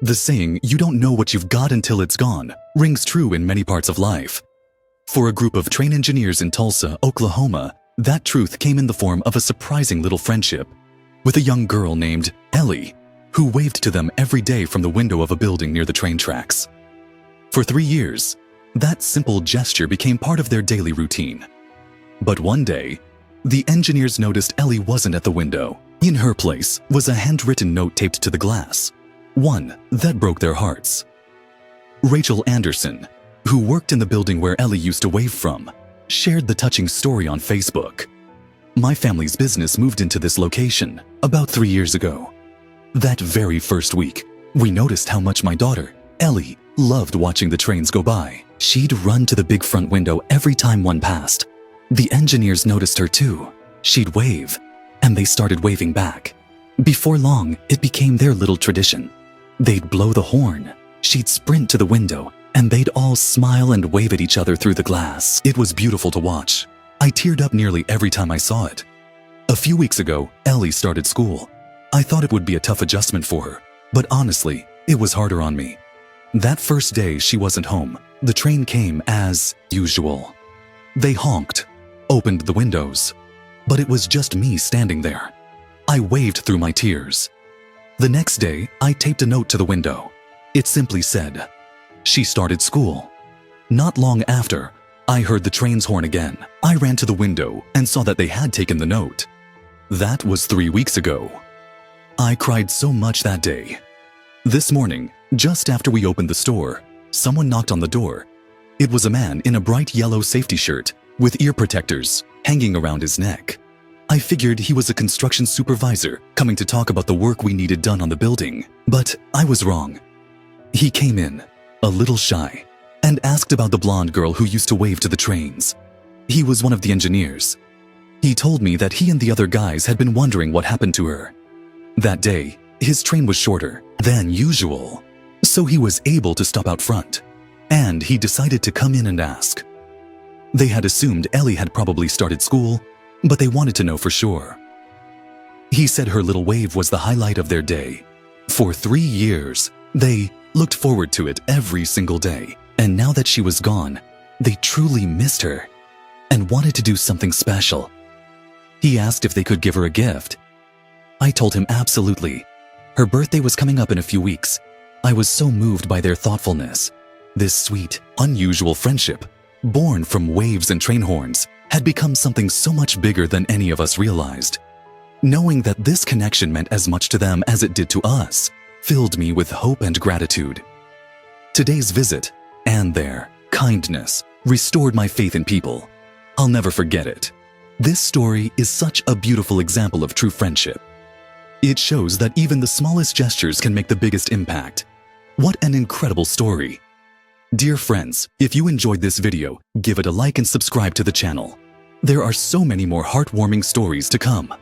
The saying, "you don't know what you've got until it's gone," rings true in many parts of life. For a group of train engineers in Tulsa, Oklahoma, that truth came in the form of a surprising little friendship with a young girl named Ellie, who waved to them every day from the window of a building near the train tracks. For 3 years, that simple gesture became part of their daily routine. But one day, the engineers noticed Ellie wasn't at the window. In her place was a handwritten note taped to the glass, one that broke their hearts. Rachel Anderson, who worked in the building where Ellie used to wave from, shared the touching story on Facebook. "My family's business moved into this location about 3 years ago. That very first week, we noticed how much my daughter, Ellie, loved watching the trains go by. She'd run to the big front window every time one passed. The engineers noticed her too. She'd wave, and they started waving back. Before long, it became their little tradition. They'd blow the horn, she'd sprint to the window, and they'd all smile and wave at each other through the glass. It was beautiful to watch. I teared up nearly every time I saw it. A few weeks ago, Ellie started school. I thought it would be a tough adjustment for her, but honestly, it was harder on me. That first day she wasn't home, the train came as usual. They honked, opened the windows, but it was just me standing there. I waved through my tears. The next day, I taped a note to the window. It simply said, "She started school." Not long after, I heard the train's horn again. I ran to the window and saw that they had taken the note. That was 3 weeks ago. I cried so much that day. This morning, just after we opened the store, someone knocked on the door. It was a man in a bright yellow safety shirt with ear protectors hanging around his neck. I figured he was a construction supervisor coming to talk about the work we needed done on the building, but I was wrong. He came in, a little shy, and asked about the blonde girl who used to wave to the trains. He was one of the engineers. He told me that he and the other guys had been wondering what happened to her. That day, his train was shorter than usual, so he was able to stop out front, and he decided to come in and ask. They had assumed Ellie had probably started school, but they wanted to know for sure. He said her little wave was the highlight of their day. For 3 years, they looked forward to it every single day, and now that she was gone, they truly missed her and wanted to do something special. He asked if they could give her a gift. I told him absolutely. Her birthday was coming up in a few weeks. I was so moved by their thoughtfulness. This sweet, unusual friendship, born from waves and train horns, had become something so much bigger than any of us realized. Knowing that this connection meant as much to them as it did to us filled me with hope and gratitude. Today's visit and their kindness restored my faith in people. I'll never forget it. This story is such a beautiful example of true friendship. It shows that even the smallest gestures can make the biggest impact. What an incredible story. Dear friends, if you enjoyed this video, give it a like and subscribe to the channel. There are so many more heartwarming stories to come.